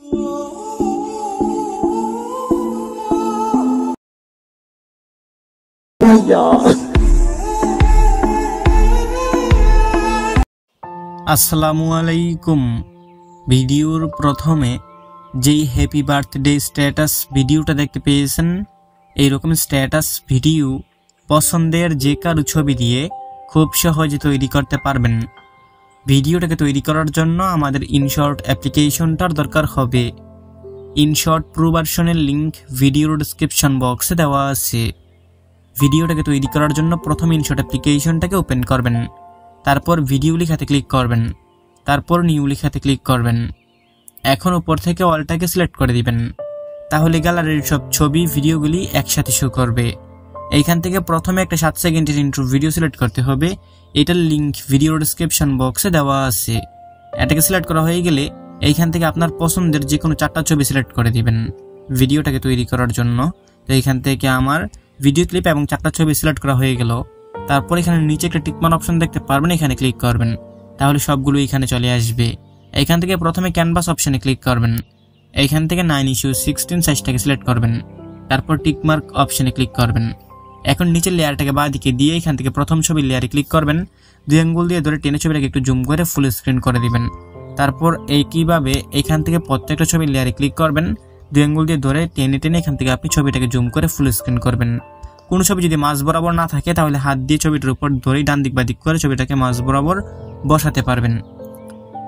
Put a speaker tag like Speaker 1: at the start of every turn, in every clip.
Speaker 1: আসসালামু আলাইকুম। ভিডিওর প্রথমে যেই হ্যাপি বার্থডে স্ট্যাটাস ভিডিওটা দেখতে পেয়েছেন, এইরকম স্ট্যাটাস ভিডিও পছন্দের যে কারো ছবি দিয়ে খুব সহজে তৈরি করতে পারবেন। ভিডিওটাকে তৈরি করার জন্য আমাদের ইনশর্ট অ্যাপ্লিকেশনটার দরকার হবে। ইনশর্ট প্রো ভার্সনের লিঙ্ক ভিডিওর ডেসক্রিপশন বক্সে দেওয়া আছে। ভিডিওটাকে তৈরি করার জন্য প্রথম ইনশর্ট অ্যাপ্লিকেশনটাকে ওপেন করবেন, তারপর ভিডিও লেখাতে ক্লিক করবেন, তারপর নিউ লেখাতে ক্লিক করবেন। এখন উপর থেকে অলটাকে সিলেক্ট করে দিবেন, তাহলে গ্যালারির সব ছবি ভিডিওগুলি একসাথে শো করবে। এইখান থেকে প্রথমে একটা 7 সেকেন্ডের ইন্ট্রো ভিডিও সিলেক্ট করতে হবে। এটার লিঙ্ক ভিডিও ডেসক্রিপশন বক্সে দেওয়া আছে। এটাকে সিলেক্ট করা হয়ে গেলে এইখান থেকে আপনার পছন্দের যে কোনো 4টা ছবি সিলেক্ট করে দিবেন ভিডিওটাকে তৈরি করার জন্য। তো এইখান থেকে আমার ভিডিও ক্লিপ এবং 4টা ছবি সিলেক্ট করা হয়ে গেল। তারপর এখানে নিচে একটা টিকমার্ক অপশন দেখতে পারবেন, এখানে ক্লিক করবেন, তাহলে সবগুলো এখানে চলে আসবে। এইখান থেকে প্রথমে ক্যানভাস অপশনে ক্লিক করবেন, এইখান থেকে 9:16 সাইজটাকে সিলেক্ট করবেন, তারপর টিকমার্ক অপশনে ক্লিক করবেন। এখন নিচের লেয়ারটাকে বাঁ দিকে দিয়ে এখান থেকে প্রথম ছবির লেয়ারে ক্লিক করবেন, 2 আঙ্গুল দিয়ে ধরে টেনে ছবিটাকে একটু জুম করে ফুল স্ক্রিন করে দিবেন। তারপর একইভাবে এখান থেকে প্রত্যেকটা ছবির লেয়ারে ক্লিক করবেন, 2 আঙ্গুল দিয়ে ধরে টেনে টেনে এখান থেকে আপনি ছবিটাকে জুম করে ফুল স্ক্রিন করবেন। কোনো ছবি যদি মাঝ বরাবর না থাকে তাহলে হাত দিয়ে ছবিটার উপর ধরেই ডান দিক বা দিক করে ছবিটাকে মাঝ বরাবর বসাতে পারবেন।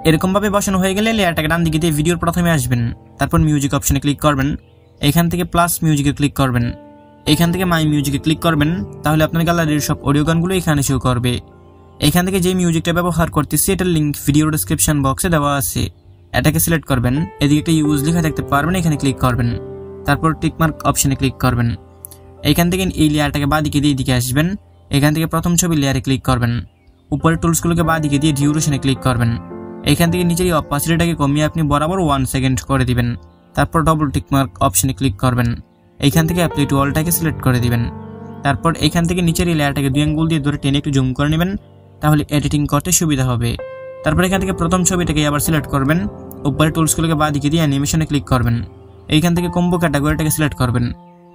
Speaker 1: এরকম ভাবে বসানো হয়ে গেলে লেয়ারটাকে ডান দিকে দিয়ে ভিডিওর প্রথমে আসবেন, তারপর মিউজিক অপশনে ক্লিক করবেন, এখান থেকে প্লাস মিউজিকে ক্লিক করবেন, এখান থেকে মাই মিউজিকে ক্লিক করবেন, তাহলে আপনার গ্যালারির সব অডিও গানগুলো এখানে শো করবে। এখান থেকে যে মিউজিকটা ব্যবহার করতেছি এটার লিঙ্ক ভিডিও ডেসক্রিপশন বক্সে দেওয়া আছে। এটাকে সিলেক্ট করবেন, এদিকে একটা ইউজ লেখা দেখতে পারবেন, এখানে ক্লিক করবেন, তারপর টিকমার্ক অপশনে ক্লিক করবেন। এখান থেকে এই লেয়ারটাকে বাঁ দিকে দিয়ে দিকে আসবেন, এখান থেকে প্রথম ছবির লেয়ারে ক্লিক করবেন, উপরের টুলসগুলোকে বাঁ দিকে দিয়ে ডিউরেশনে ক্লিক করবেন। এখান থেকে নিচের এই অপাসিটিটাকে কমিয়ে আপনি বরাবর 1 সেকেন্ড করে দিবেন, তারপর ডবল টিকমার্ক অপশনে ক্লিক করবেন। এইখান থেকে অ্যাপ্লাই টু অলটাকে সিলেক্ট করে দিবেন, তারপর এখান থেকে নিচের এই লেয়ারটাকে 2 আঙ্গুল দিয়ে ধরে টেনে একটু জুম করে নেবেন, তাহলে এডিটিং করতে সুবিধা হবে। তারপর এখান থেকে প্রথম ছবিটাকে আবার সিলেক্ট করবেন, উপরের টুলসগুলোকে বাঁ দিকে দিয়ে অ্যানিমেশনে ক্লিক করবেন, এইখান থেকে কম্বো ক্যাটাগরিটাকে সিলেক্ট করবেন।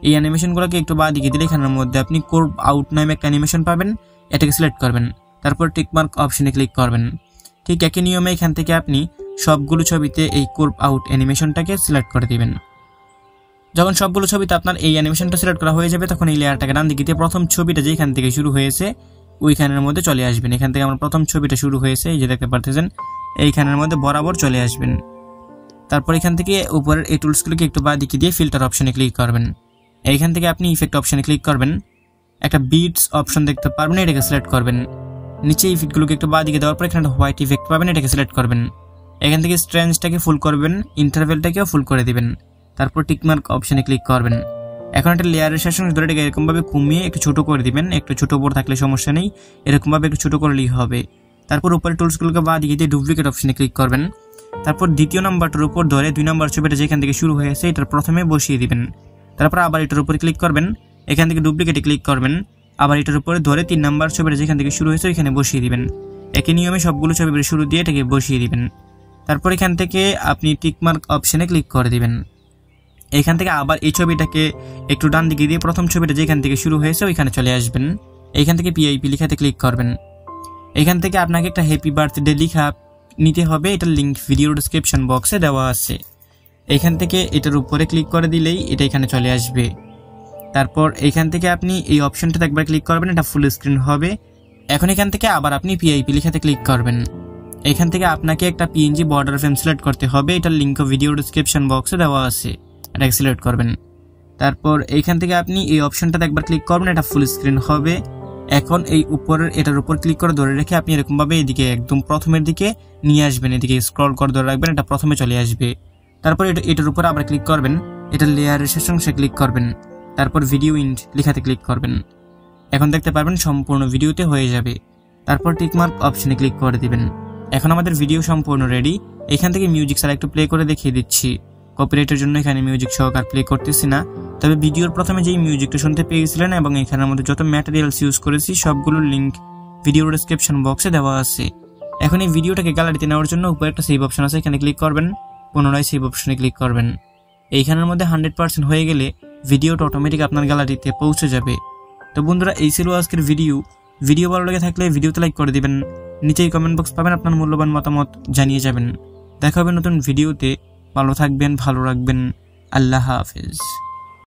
Speaker 1: এই অ্যানিমেশনগুলোকে একটু বাঁ দিকে দিলে এখানের মধ্যে আপনি কোর্ভ আউট নামে একটা অ্যানিমেশন পাবেন, এটাকে সিলেক্ট করবেন, তারপর টিকমার্ক অপশনে ক্লিক করবেন। ঠিক একই নিয়মে এখান থেকে আপনি সবগুলো ছবিতে এই কোর্ভ আউট অ্যানিমেশনটাকে সিলেক্ট করে দিবেন। যখন সবগুলো ছবিতে আপনার এই অ্যানিমেশনটা সিলেক্ট করা হয়ে যাবে, তখন এই লেয়ারটাকে ডান দিকে দিয়ে প্রথম ছবিটা যেখান থেকে শুরু হয়েছে ওইখানের মধ্যে চলে আসবেন। এখান থেকে আমার প্রথম ছবিটা শুরু হয়েছে, এই যে দেখতে পারতেছেন, এইখানের মধ্যে বরাবর চলে আসবেন। তারপর এখান থেকে উপরের এই টুলসগুলোকে একটু বাঁ দিকে দিয়ে ফিল্টার অপশনে ক্লিক করবেন, এইখান থেকে আপনি ইফেক্ট অপশনে ক্লিক করবেন, একটা বিটস অপশন দেখতে পারবেন, এটাকে সিলেক্ট করবেন। নিচে ইফেক্টগুলোকে একটু বাঁ দিকে দেওয়ার পর এখানে হোয়াইট ইফেক্ট পাবেন, এটাকে সিলেক্ট করবেন। এখান থেকে স্ট্রেঞ্জটাকে ফুল করবেন, ইন্টারভেলটাকেও ফুল করে দিবেন, তারপর টিকমার্ক অপশনে ক্লিক করবেন। এখন একটা লেয়ারের শেষ অংশ ধরে এটাকে এরকমভাবে কমিয়ে একটু ছোট করে দিবেন, একটু ছোট বড় থাকলে সমস্যা নেই, এরকমভাবে একটু ছোট করলেই হবে। তারপর উপরের টুলসগুলোকে বাঁ দিকে দিয়ে ডুপ্লিকেট অপশনে ক্লিক করবেন, তারপর দ্বিতীয় নাম্বারটার উপর ধরে 2 নম্বর ছবিটা যেখান থেকে শুরু হয়েছে এটার প্রথমে বসিয়ে দিবেন, তারপর আবার এটার উপরে ক্লিক করবেন, এখান থেকে ডুপ্লিকেটে ক্লিক করবেন, আবার এটার উপরে ধরে 3 নম্বর ছবিটা যেখান থেকে শুরু হয়েছে এখানে বসিয়ে দিবেন। একই নিয়মে সবগুলো ছবির শুরু দিয়ে এটাকে বসিয়ে দিবেন। তারপর এখান থেকে আপনি টিকমার্ক অপশনে ক্লিক করে দিবেন। এখান থেকে আবার এই ছবিটাকে একটু ডান দিকে দিয়ে প্রথম ছবিটা যেখান থেকে শুরু হয়েছে ওইখানে চলে আসবেন, এইখান থেকে পিআইপি লেখাতে ক্লিক করবেন। এখান থেকে আপনাকে একটা হ্যাপি বার্থডে লেখা নিতে হবে, এটার লিঙ্ক ভিডিও ডেসক্রিপশন বক্সে দেওয়া আছে। এখান থেকে এটার উপরে ক্লিক করে দিলেই এটা এখানে চলে আসবে। তারপর এখান থেকে আপনি এই অপশনটাতে একবার ক্লিক করবেন, এটা ফুল স্ক্রিন হবে। এখন এখান থেকে আবার আপনি পিআইপি লেখাতে ক্লিক করবেন, এখান থেকে আপনাকে একটা পিএনজি বর্ডার ফ্রেম সিলেক্ট করতে হবে, এটার লিঙ্ক ভিডিও ডেসক্রিপশন বক্সে দেওয়া আছে, এটাকে সিলেক্ট করবেন। তারপর এইখান থেকে আপনি এই অপশনটাতে একবার ক্লিক করবেন, এটা ফুল স্ক্রিন হবে। এখন এই উপরের এটার উপর ক্লিক করে ধরে রেখে আপনি এরকমভাবে এদিকে একদম প্রথমের দিকে নিয়ে আসবেন, এদিকে স্ক্রল করে ধরে রাখবেন, এটা প্রথমে চলে আসবে। তারপর এটার উপর আবার ক্লিক করবেন, এটা লেয়ারের শেষ অংশে ক্লিক করবেন, তারপর ভিডিও ইন্ড লেখাতে ক্লিক করবেন। এখন দেখতে পারবেন সম্পূর্ণ ভিডিওতে হয়ে যাবে। তারপর টিকমার্ক অপশনে ক্লিক করে দিবেন। এখন আমাদের ভিডিও সম্পূর্ণ রেডি। এখান থেকে মিউজিক ছাড়া একটু প্লে করে দেখিয়ে দিচ্ছি, কপিরাইটের জন্য এখানে মিউজিক সহকার প্লে করতেছি না। তবে ভিডিওর প্রথমে যেই মিউজিকটা শুনতে পেয়েছিলেন এবং এখানের মধ্যে যত ম্যাটেরিয়ালস ইউজ করেছি সবগুলোর লিঙ্ক ভিডিও ডেসক্রিপশন বক্সে দেওয়া আছে। এখন এই ভিডিওটাকে গ্যালারিতে নেওয়ার জন্য উপরে একটা সেভ অপশন আছে, এখানে ক্লিক করবেন, পুনরায় সেভ অপশনে ক্লিক করবেন। এইখানের মধ্যে 100% হয়ে গেলে ভিডিওটা অটোমেটিক আপনার গ্যালারিতে পৌঁছে যাবে। তো বন্ধুরা, এই ছিল আজকের ভিডিও ভালো লেগে থাকলে ভিডিওতে লাইক করে দিবেন, নিচেই কমেন্ট বক্স পাবেন, আপনার মূল্যবান মতামত জানিয়ে যাবেন। দেখা হবে নতুন ভিডিওতে। ভালো থাকবেন, ভালো রাখবেন। আল্লাহ হাফেজ।